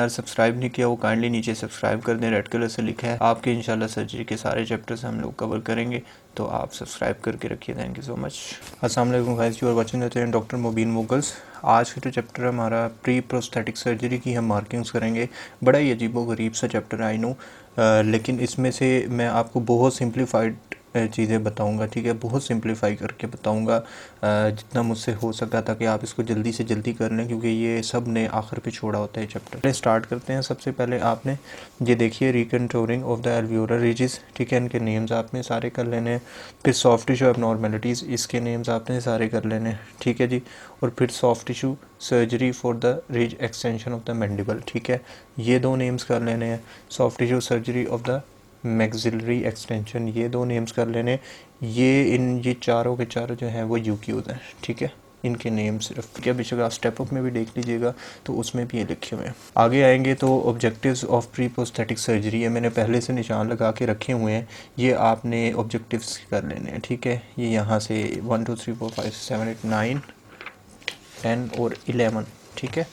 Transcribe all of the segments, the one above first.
यार सब्सक्राइब नहीं किया वो काइंडली नीचे सब्सक्राइब कर दें, रेड कलर से लिखा है। आपके इंशाल्लाह सर्जरी के सारे चैप्टर्स हम लोग कवर करेंगे, तो आप सब्सक्राइब करके रखिए। Thank you so much. अस्सलाम वालेकुम guys, you are watching the doctor Mubeen Mughals. आज का जो चैप्टर है हमारा प्री प्रोस्थेटिक सर्जरी की हम मार्किंग्स करेंगे। बड़ा ही अजीबो गरीब सा चैप्टर है आई नो, लेकिन इसमें से मैं आपको बहुत सिंप्लीफाइड चीज़ें बताऊंगा, ठीक है, बहुत सिंप्लीफाई करके बताऊंगा जितना मुझसे हो सका, ताकि आप इसको जल्दी से जल्दी कर लें, क्योंकि ये सब ने आखिर पे छोड़ा होता है चैप्टर। स्टार्ट करते हैं। सबसे पहले आपने ये देखिए रिकंटूरिंग ऑफ द एल्वियोलर रिजेस, ठीक है, इनके नेम्स आपने सारे कर लेने हैं। फिर सॉफ्ट टिश्यू एबनॉर्मेलिटीज़, इसके नेम्स आपने सारे कर लेने हैं, ठीक है जी। और फिर soft tissue surgery for the ridge extension of the mandible, ठीक है, ये दो नेम्स कर लेने हैं। Soft tissue surgery of the maxillary extension, ये दो नेम्स कर लेने। ये चारों के चारों जो हैं वो यूक्यूज हैं, ठीक है, इनके नेम सिर्फ, ठीक है। बेशक आप स्टेप अप में भी देख लीजिएगा तो उसमें भी ये लिखे हुए हैं। आगे आएंगे तो objectives of pre prosthetic surgery है, मैंने पहले से निशान लगा के रखे हुए हैं, ये आपने ऑब्जेक्टिव्स कर लेने हैं, ठीक है। ये यहाँ से 1 2 3 4 5 7 8 9 10 और 11, ठीक है,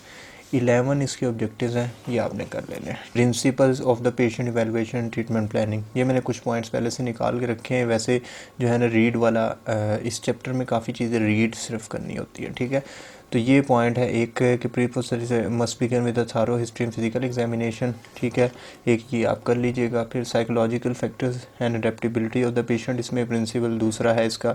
11 इसके ऑब्जेक्टिव्स हैं, ये आपने कर लेने हैं। Principles of the patient evaluation and treatment planning, ये मैंने कुछ पॉइंट्स पहले से निकाल के रखे हैं। वैसे जो है ना रीड वाला, इस चैप्टर में काफ़ी चीज़ें रीड सिर्फ करनी होती है, ठीक है। तो ये पॉइंट है एक कि pre process must begin with a thorough history and physical examination, ठीक है, एक ये आप कर लीजिएगा। फिर psychological factors and adaptability of the patient, इसमें प्रिंसिपल दूसरा है इसका।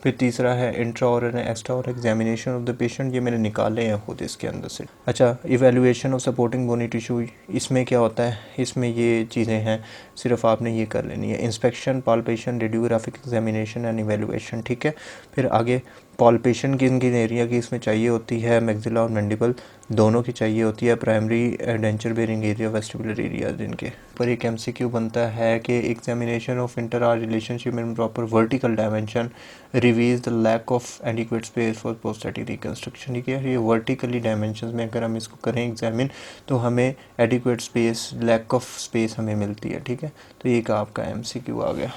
फिर तीसरा है इंट्रा और एक्स्ट्रा और एग्जामिनेशन ऑफ द पेशेंट, ये मैंने निकाले हैं खुद इसके अंदर से। अच्छा, evaluation of supporting bony tissue, इसमें क्या होता है, इसमें ये चीज़ें हैं, सिर्फ आपने ये कर लेनी है। Inspection, palpation, radiographic examination and evaluation, ठीक है। फिर आगे पाल्पेशन किन किन एरिया की इसमें चाहिए होती है, मैक्सिला और मैंडिबल दोनों की चाहिए होती है। Primary denture bearing area, vestibular area जिनके पर एक एमसीक्यू बनता है कि examination of interarch relationship in proper vertical dimension reveals the lack of adequate space for prosthetic reconstruction, ठीक है। ये वर्टिकली डायमेंशन में अगर हम इसको करें एग्जामिन तो हमें adequate space, lack of space हमें मिलती है, ठीक है। तो एक आपका एमसीक्यू आ गया।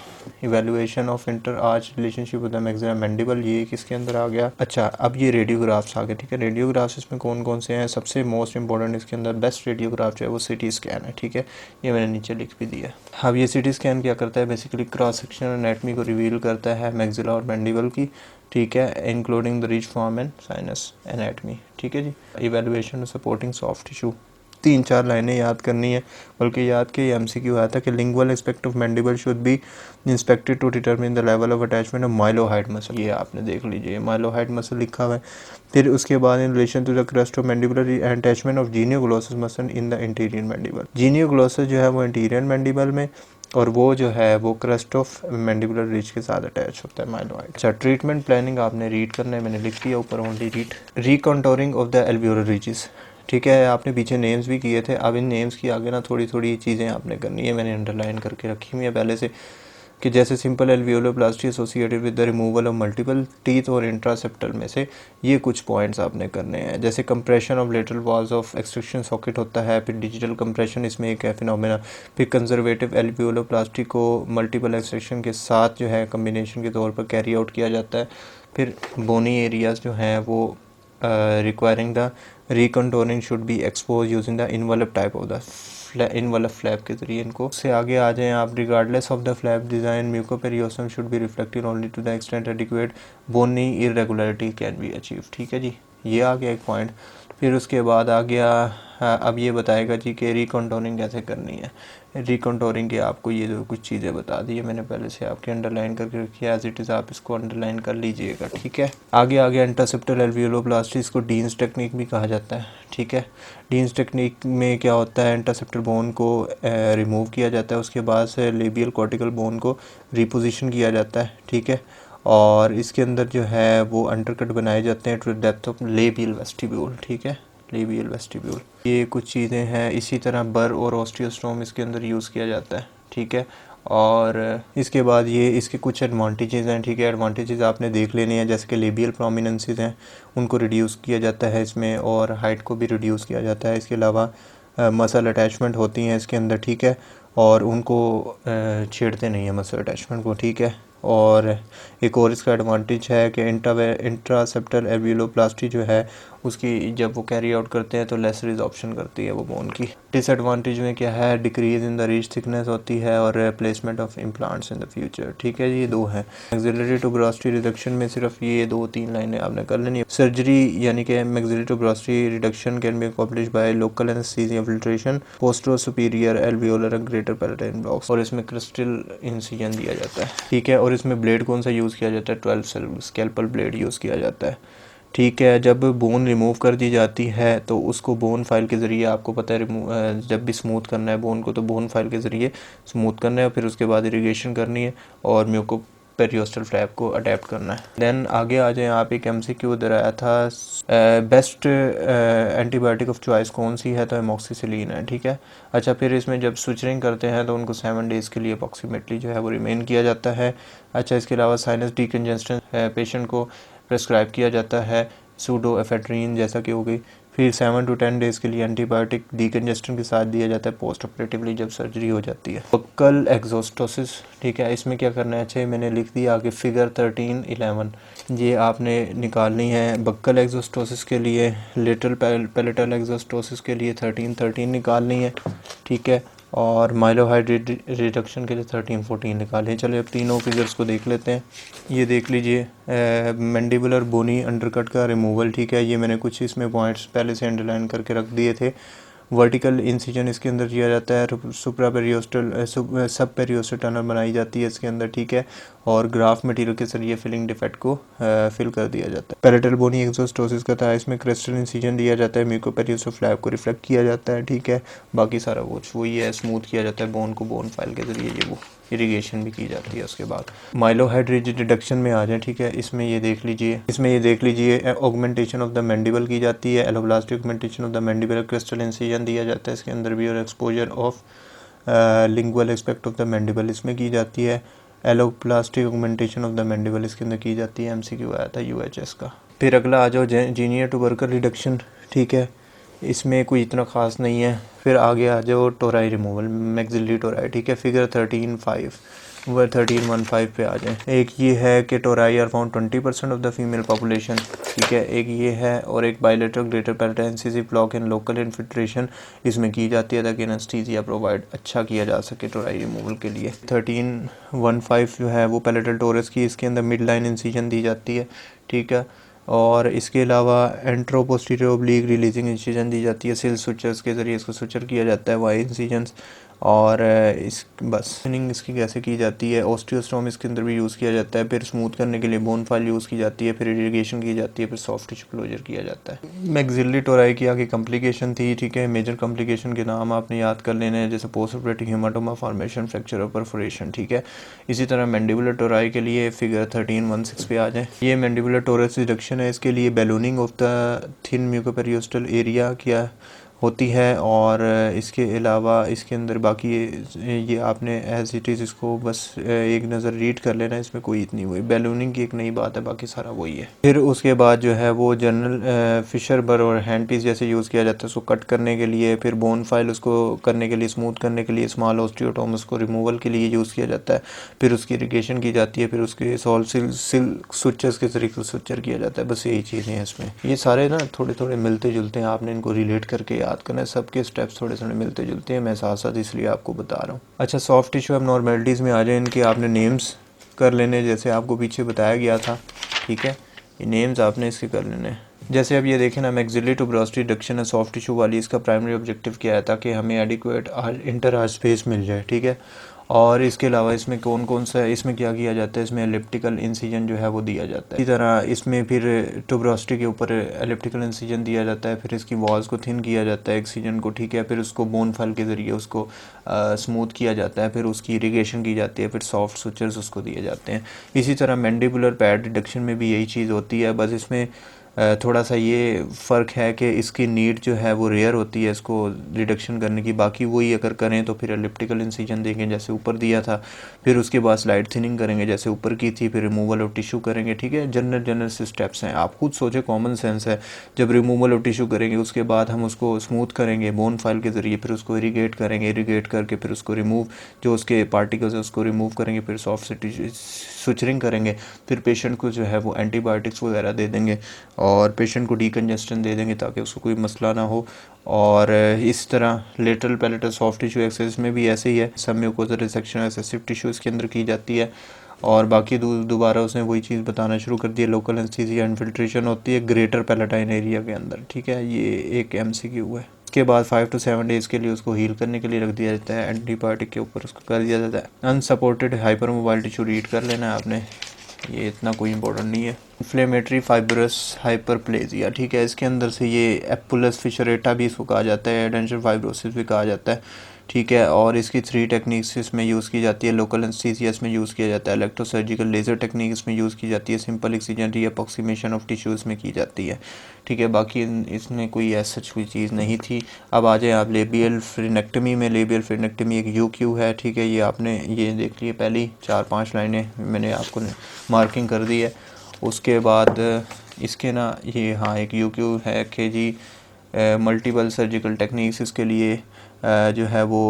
Evaluation of inter arch relationship with the maxilla mandible, ये किसके अंदर आ गया। अच्छा, अब ये रेडियोग्राफ्स आ गए, ठीक है। रेडियोग्राफ्स इसमें कौन कौन से हैं, सबसे मोस्ट इंपॉर्टेंट इसके अंदर बेस्ट रेडियोग्राफ जो है वो सिटी स्कैन है, ठीक है, ये मैंने नीचे लिख भी दिया। अब ये सिटी स्कैन क्या करता है, बेसिकली क्रॉस सेक्शन एनाटमी को रिवील करता है मैक्सिला और मैंडिबल की, ठीक है, including the rich form and sinus anatomy, ठीक है जी। इवेल्युएशन सपोर्टिंग सॉफ्ट टिश्यू, 3-4 लाइनें याद करनी है, बल्कि याद के एमसीक्यू आया था कि lingual aspect of mandible should be inspected to determine the level of attachment of mylohyoid muscle, ये आपने देख लीजिए, माइलोहाइड मसल लिखा हुआ है। फिर उसके बाद in relation to the crest of mandibular attachment of genioglossus muscle in the interior mandible, genioglossus जो है वो इंटीरियर मैंडिबल में, और वो जो है वो क्रस्ट ऑफ मैंडिबुलर रिज के साथ अटैच होता है माइलोहाइड। अच्छा, ट्रीटमेंट प्लानिंग आपने रीड करना है, मैंने लिख दिया ऊपर only read. Recontouring of the alveolar ridges, ठीक है, आपने पीछे नेम्स भी किए थे, अब इन नेम्स की आगे ना थोड़ी थोड़ी चीज़ें आपने करनी है, मैंने अंडरलाइन करके रखी हुई है पहले से, कि जैसे simple alveoloplasty associated with the removal of multiple teeth और इंट्रासेप्टल में से ये कुछ पॉइंट्स आपने करने हैं। जैसे compression of lateral walls of extraction socket होता है, फिर डिजिटल कंप्रेशन इसमें एक है फिनोमेना। फिर कंजर्वेटिव एल्वियोलोप्लास्टी को मल्टीपल एक्सट्रैक्शन के साथ जो है कम्बिनेशन के तौर पर कैरी आउट किया जाता है। फिर बोनी एरियाज जो हैं वो requiring the recontouring should be expose using the envelope type of the envelope flap के जरिए इनको। से आगे आ जाएं आप, regardless of the flap design mucoperiosteum should be reflected only to the extent adequate bony irregularity can be achieve, ठीक है जी, ये आ गया एक पॉइंट। फिर उसके बाद आ गया अब ये बताएगा जी कि रिकंटोरिंग कैसे करनी है। रिकंटोरिंग के आपको ये जो कुछ चीज़ें बता दी है मैंने पहले से आपके अंडरलाइन करके रखी है, एज इट इज़ आप इसको अंडरलाइन कर लीजिएगा, ठीक है। आगे आगे इंटरसेप्टल एल्वियोलोप्लास्टी, इसको डीन्स टेक्निक भी कहा जाता है, ठीक है। डीन्स टेक्निक में क्या होता है, इंटरसेप्टल बोन को रिमूव किया जाता है, उसके बाद से लेबियल कॉर्टिकल बोन को रिपोजिशन किया जाता है, ठीक है, और इसके अंदर जो है वो अंडरकट बनाए जाते हैं to depth of labial vestibule, ठीक है, लेबियल वेस्टिब्यूल। ये कुछ चीज़ें हैं। इसी तरह बर और ऑस्टियोस्टोम इसके अंदर यूज़ किया जाता है, ठीक है। और इसके बाद ये इसके कुछ एडवांटेजेस हैं, ठीक है, एडवांटेजेस आपने देख लेने हैं, जैसे कि लेबियल प्रोमिनेंसेस हैं उनको रिड्यूस किया जाता है इसमें, और हाइट को भी रिड्यूस किया जाता है। इसके अलावा मसल अटैचमेंट होती हैं इसके अंदर, ठीक है, और उनको छेड़ते नहीं है मसल अटैचमेंट को, ठीक है। और एक और इसका एडवांटेज है कि इंट्रासेप्टल एल्वियोलोप्लास्टी जो है उसकी जब वो कैरी आउट करते हैं तो लेस रिजॉर्प्शन करती है वो बोन की। डिसएडवांटेज में क्या है, decrease in the reach thickness होती है और placement of implants in the future. ठीक है, ये दो हैं। मैक्सिलरी टुबरोसिटी रिडक्शन में सिर्फ ये 2-3 लाइनें आपने कर लेनी है। सर्जरी यानी कि maxillary tuberosity reduction can be accomplished by local anaesthesia filtration postero superior alveolar and greater palatine blocks, और इसमें क्रिस्टल इंसिजन दिया जाता है। ठीक है, और इसमें ब्लेड कौन सा यूज़ किया जाता है, 12 स्कैल्पल ब्लेड यूज़ किया जाता है। ठीक है, जब बोन रिमूव कर दी जाती है तो उसको बोन फाइल के ज़रिए, आपको पता है जब भी स्मूथ करना है बोन को तो बोन फाइल के ज़रिए स्मूथ करना है, फिर उसके बाद इरिगेशन करनी है और म्यूको पेरियोस्टल फ्लैप को अडेप्ट करना है। देन आगे आ जाए, आप एक MCQ इधर आया था, बेस्ट एंटीबायोटिक ऑफ चॉइस कौन सी है, तो एमोक्सिसिलिन है। ठीक है, अच्छा, फिर इसमें जब स्विचरिंग करते हैं तो उनको 7 डेज़ के लिए अप्रॉक्सीमेटली जो है वो रिमेन किया जाता है। अच्छा, इसके अलावा साइनस डीकंजेस्टेंस पेशेंट को प्रेस्क्राइब किया जाता है, सूडो एफेड्रीन जैसा कि हो गई। फिर 7 to 10 डेज़ के लिए एंटीबायोटिक डीकंजेस्टेंट के साथ दिया जाता है पोस्ट ऑपरेटिवली जब सर्जरी हो जाती है। बक्कल एक्सोस्टोसिस, ठीक है, इसमें क्या करना है, अच्छा मैंने लिख दिया आगे फिगर 13-11, ये आपने निकालनी है। बक्कल एक्सोस्टोसिस के लिए, लेटरल पैलेटल एक्सोस्टोसिस के लिए 13-13 निकालनी है। ठीक है, और माइलोहाइड्रेट रिडक्शन के लिए 13-14 निकालें। चलिए अब तीनों फिगर्स को देख लेते हैं। ये देख लीजिए, मैंडिबुलर बोनी अंडरकट का रिमूवल। ठीक है, ये मैंने कुछ इसमें पॉइंट्स पहले से अंडरलाइन करके रख दिए थे। वर्टिकल इंसिजन इसके अंदर किया जाता है, सुप्रा पेरियोस्टल सब पेरियोस्टल टनल बनाई जाती है इसके अंदर। ठीक है, और ग्राफ मटेरियल के जरिए फिलिंग डिफेक्ट को फिल कर दिया जाता है। पैलेटल बोनी एक्सोस्टोसिस का था, इसमें क्रिस्टल इंसिजन दिया जाता है, म्यूको पेरियोस्टल फ्लैप को रिफ्लेक्ट किया जाता है। ठीक है, बाकी सारा कुछ वही है, स्मूथ किया जाता है बोन को बोन फाइल के जरिए, ये वो इरिगेशन भी की जाती है उसके बाद। माइलोहाइड्रेट रिडक्शन में आ जाए, ठीक है, इसमें ये देख लीजिए ऑगमेंटेशन ऑफ द मैंडिबल की जाती है, alloplastic augmentation of the mandible, crestal incision दिया जाता है इसके अंदर भी, और exposure of lingual aspect of the mandible इसमें की जाती है। Alloplastic augmentation of the mandible इसके अंदर की जाती है, MCQ आया था UHS का। फिर अगला आ जाओ जीनियर टूबरकल रिडक्शन। ठीक है, इसमें कोई इतना ख़ास नहीं है। फिर आगे आ जाओ टोराई रिमूवल, मैक्सिलरी टोराई। ठीक है, फिगर 13-5 व 13-15 पे आ जाए। एक ये है कि tori are found 20% of the female population. ठीक है, एक ये है, और एक bilateral greater palatine incisive block in local infiltration इसमें की जाती है ताकि एनेस्थीसिया प्रोवाइड अच्छा किया जा सके टोराई रिमूवल के लिए। 13-15 जो है वो पैलेटल टोरस की, इसके अंदर मिड लाइन इंसिजन दी जाती है। ठीक है, और इसके अलावा एंट्रोपोस्टीरियर ओब्लिक रिलीजिंग इंसिजन दी जाती है, सिल सुचर्स के ज़रिए इसको सुचर किया जाता है, वाई इंसिजन्स। और इस बस थिनिंग इसकी कैसे की जाती है, ऑस्टियोस्टोम इसके अंदर भी यूज़ किया जाता है। फिर स्मूथ करने के लिए बोन फाइल यूज़ की जाती है, फिर इरिगेशन की जाती है, फिर सॉफ्ट टिश्यू क्लोजर किया जाता है। मैक्सिलरी टोराई की आगे कॉम्प्लिकेशन थी। ठीक है, मेजर कॉम्प्लिकेशन के नाम आपने याद कर लेने हैं, जैसे post operative haematoma formation, fracture और परफोरेशन। ठीक है, इसी तरह मैंडिबुलर टोराई के लिए फिगर 13-16 पे आ जाए। ये मैंडिबुलर टोरस रिडक्शन है, इसके लिए ballooning of the thin mucoperiosteal area क्या होती है, और इसके अलावा इसके अंदर बाकी ये आपने एज इट इज़ इसको बस एक नज़र रीड कर लेना, इसमें कोई इतनी हुई बैलूनिंग की एक नई बात है, बाकी सारा वही है। फिर उसके बाद जो है वो जनरल फिशर बर और हैंड पीस जैसे यूज़ किया जाता है उसको कट करने के लिए, फिर बोन फाइल उसको करने के लिए, स्मूथ करने के लिए, स्मॉल ऑस्टियोटोमस को रिमूवल के लिए यूज़ किया जाता है, फिर उसकी इरिगेशन की जाती है, फिर उसके सॉल्व सिल्क सुचर्स के तरीके से सुचर किया जाता है। बस यही चीज़ें हैं इसमें, ये सारे ना थोड़े थोड़े मिलते जुलते हैं, आपने इनको रिलेट करके याद करना है, सबके स्टेप्स थोड़े थोड़े मिलते जुलते हैं, मैं साथ साथ इसलिए आपको बता रहा हूँ। अच्छा, सॉफ्ट टिश्यू एबनॉर्मैलिटीज़ में आ जाए, इनके आपने नेम्स कर लेने जैसे आपको पीछे बताया गया था। ठीक है, ये नेम्स आपने इसके कर लेने। जैसे अब ये देखें ना, मैक्सिलरी टुबरोसिटी रिडक्शन है सॉफ्ट टिश्यू वाली, इसका प्राइमरी ऑब्जेक्टिव क्या है, ताकि हमें एडिक्वेट इंटर आर्च स्पेस मिल जाए। ठीक है, और इसके अलावा इसमें कौन कौन सा है, इसमें क्या किया जाता है, इसमें एलिप्टिकल इंसिजन जो है वो दिया जाता है। इसी तरह इसमें फिर टुबरोसिटी के ऊपर एलिप्टिकल इंसिजन दिया जाता है, फिर इसकी वॉल्स को थिन किया जाता है एक्सीजन को। ठीक है, फिर उसको बोन फाइल के ज़रिए उसको स्मूथ किया जाता है, फिर उसकी इरिगेशन की जाती है, फिर सॉफ्ट सुचर्स उसको दिए जाते हैं। इसी तरह मैंडिबुलर पैड रिडक्शन में भी यही चीज़ होती है, बस इसमें थोड़ा सा ये फ़र्क है कि इसकी नीड जो है वो रेयर होती है इसको रिडक्शन करने की, बाकी वही अगर करें तो फिर एलिप्टिकल इंसिजन देंगे जैसे ऊपर दिया था, फिर उसके बाद स्लाइड थिनिंग करेंगे जैसे ऊपर की थी, फिर रिमूवल ऑफ टिश्यू करेंगे। ठीक है, जनरल से स्टेप्स हैं, आप खुद सोचें, कॉमन सेंस है। जब रिमूवल ऑफ टिश्यू करेंगे उसके बाद हम उसको स्मूथ करेंगे बोन फाइल के ज़रिए, फिर उसको इरीगेट करेंगे, इरीगेट करके फिर उसको रिमूव जो उसके पार्टिकल्स है उसको रिमूव करेंगे, फिर सॉफ्ट सुचरिंग करेंगे, फिर पेशेंट को जो है वो एंटीबायोटिक्स वगैरह दे देंगे और पेशेंट को डीकंजेस्टेंट दे देंगे ताकि उसको कोई मसला ना हो। और इस तरह lateral palatal soft tissue exercise में भी ऐसे ही है, सब म्यूकोसा रिसेक्शन एक्सेसिव टिश्यू इसके अंदर की जाती है। और बाकी दोबारा उसने वही चीज़ बताना शुरू कर दी है, लोकल एनेस्थीसिया इन्फिल्ट्रेशन होती है ग्रेटर पैलेटाइन एरिया के अंदर, ठीक है। ये एक MCQ है। उसके बाद 5 to 7 डेज़ के लिए उसको हील करने के लिए रख दिया जाता है, एंटीबायोटिक के ऊपर उसको कर दिया जाता है। Unsupported hyper mobile tissue read कर लेना है आपने, ये इतना कोई इंपॉर्टेंट नहीं है। इन्फ्लेमेटरी फाइब्रस हाइपरप्लेजिया, ठीक है, इसके अंदर से ये एपुलस फिशरेटा भी इसको कहा जाता है, एडेंशियल फाइब्रोसिस भी कहा जाता है, ठीक है। और इसकी 3 टेक्निक्स इसमें यूज़ की जाती है। लोकल एनेस्थीसिया इसमें यूज़ किया जाता है, इलेक्ट्रोसर्जिकल लेज़र टेक्निक इसमें यूज़ की जाती है, सिंपल एक्सीजन रीअपॉक्सीमेशन ऑफ टिश्यूज़ में की जाती है, ठीक है। बाकी इसमें कोई ऐसा कोई चीज़ नहीं थी। अब आ जाए आप लेबियल फ्रीनेक्टमी में। लेबियल फ्रीनेक्टमी एक UQ है, ठीक है। ये आपने ये देख लिए, पहली 4-5 लाइनें मैंने आपको मार्किंग कर दी है। उसके बाद इसके ना ये हाँ एक UQ है कि जी मल्टीपल सर्जिकल टेक्निक्स इसके लिए जो है वो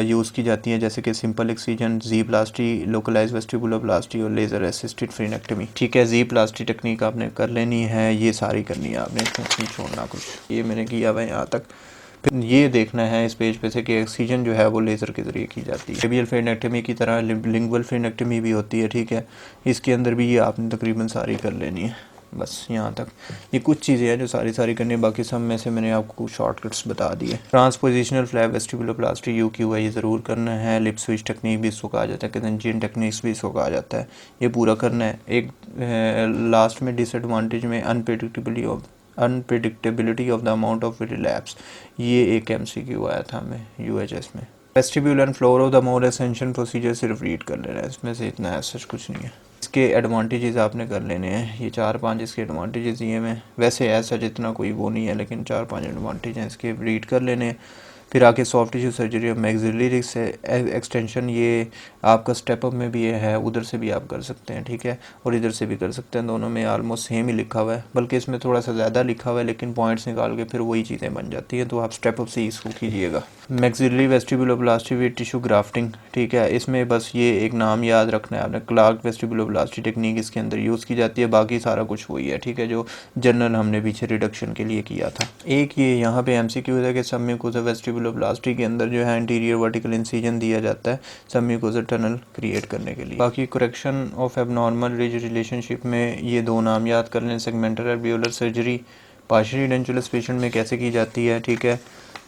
यूज़ की जाती हैं, जैसे कि सिंपल एक्सीजन, जी प्लास्टी, लोकलाइज वेस्टिबुलर प्लास्टी और लेज़र असिस्टेड फ्रीनेक्टमी, ठीक है। जी प्लास्टी टेक्निक आपने कर लेनी है, ये सारी करनी है आपने, इसमें नहीं छोड़ना कुछ। ये मैंने किया हुआ है यहाँ तक। फिर ये देखना है इस पेज पे से कि एक्सीजन जो है वो लेज़र के ज़रिए की जाती है। लेबियल फ्रीनेक्टमी की तरह लिंगुअल फ्रीनेक्टमी भी होती है, ठीक है। इसके अंदर भी ये आपने तकरीबन सारी कर लेनी है, बस यहाँ तक। ये कुछ चीज़ें हैं जो सारी करनी है, बाकी सब में से मैंने आपको कुछ शॉर्टकट्स बता दिए। ट्रांसपोजिशनल फ्लैप वेस्टिबुलोप्लास्टी UQ है, ये ज़रूर करना है। लिप स्विच टेक्निक भी इसको कहा जाता है, कंजन टेक्निक्स भी इसको कहा जाता है, ये पूरा करना है। एक लास्ट में डिसएडवांटेज में unpredictability of the amount of relapse, ये एक MCQ आया था हमें UHS में। Vestibule and floor of the more essential procedure सिर्फ रीड कर लेना है, इसमें से इतना ऐसा कुछ नहीं है। इसके एडवांटेजेस आपने कर लेने हैं, ये 4-5 इसके एडवांटेजेस दिए हैं। वैसे ऐसा जितना कोई वो नहीं है, लेकिन 4-5 एडवांटेज हैं, इसके रीड कर लेने हैं। फिर आके soft tissue surgery of maxillary से एक्सटेंशन, ये आपका स्टेप अप में भी ये है, उधर से भी आप कर सकते हैं, ठीक है। और इधर से भी कर सकते हैं, दोनों में ऑलमोस्ट सेम ही लिखा हुआ है, बल्कि इसमें थोड़ा सा ज़्यादा लिखा हुआ है, लेकिन पॉइंट्स निकाल के फिर वही चीज़ें बन जाती हैं, तो आप स्टेप अप से इसको कीजिएगा। मैक्सिलरी वेस्टिबुलोप्लास्टी विद टिश्यू ग्राफ्टिंग, ठीक है। इसमें बस ये एक नाम याद रखना है आपने, क्लार्क वेस्टिबुलोप्लास्टी टेक्निक इसके अंदर यूज़ की जाती है, बाकी सारा कुछ वही है, ठीक है, जो जनरल हमने पीछे रिडक्शन के लिए किया था। एक ये यहाँ पे MCQ है कि सबम्यूकोसा वेस्टिबुलोप्लास्टी के अंदर जो है इंटीरियर वर्टिकल इंसिजन दिया जाता है सबम्यूकोसा टनल क्रिएट करने के लिए। बाकी correction of abnormal ridge relationship में ये 2 नाम याद कर लें, segmental alveolar surgery partially dentulous patient में कैसे की जाती है, ठीक है।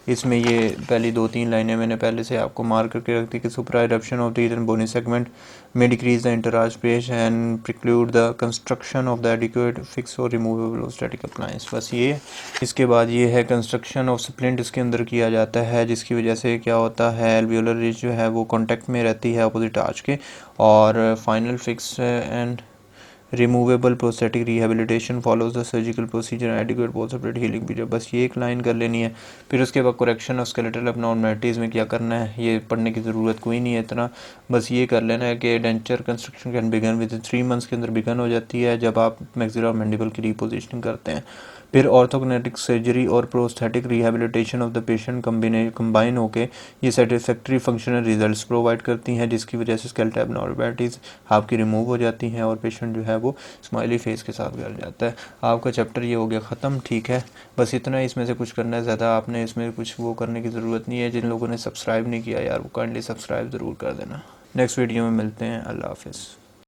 इसमें ये पहली 2-3 लाइनें मैंने पहले से आपको मार्क करके रख दी कि सुप्रा इरप्शन ऑफ द ईरन बोनी सेगमेंट में decrease the interarch space and preclude the construction of the adequate fix और रिमूवेबल स्टैटिक अप्लायंस, बस ये। इसके बाद ये है कंस्ट्रक्शन ऑफ स्प्लिंट इसके अंदर किया जाता है, जिसकी वजह से क्या होता है एल्वियोलर रिज जो है वो कॉन्टैक्ट में रहती है अपोजिट आर्च के, और final fix and removable prosthetic rehabilitation follows the surgical procedure adequate post operative healing period, बस ये एक लाइन कर लेनी है। फिर उसके बाद करेक्शन ऑफ स्केलेटल एब्नॉर्मैलिटीज़ में क्या करना है, ये पढ़ने की ज़रूरत कोई नहीं है इतना, बस ये कर लेना है कि denture construction can begin with 3 months के अंदर बिगन हो जाती है जब आप मैक्सिलर और मैंडिबल की रिपोजिशनिंग करते हैं। फिर ऑर्थोगनेटिक सर्जरी और prosthetic rehabilitation of the patient combine होकर ये सेटिस्फैक्ट्री फंक्शनल रिजल्ट्स प्रोवाइड करती हैं, जिसकी वजह से स्केलेटल एब्नॉर्मैलिटीज़ आपकी रिमूव हो जाती हैं और पेशेंट जो है वो स्माइली फेस के साथ घर जाता है। आपका चैप्टर ये हो गया ख़त्म, ठीक है। बस इतना ही इसमें से कुछ करना है, ज़्यादा आपने इसमें कुछ वो करने की ज़रूरत नहीं है। जिन लोगों ने सब्सक्राइब नहीं किया यार, वो काइंडली सब्सक्राइब ज़रूर कर देना। नेक्स्ट वीडियो में मिलते हैं, अल्लाह हाफ़िज़।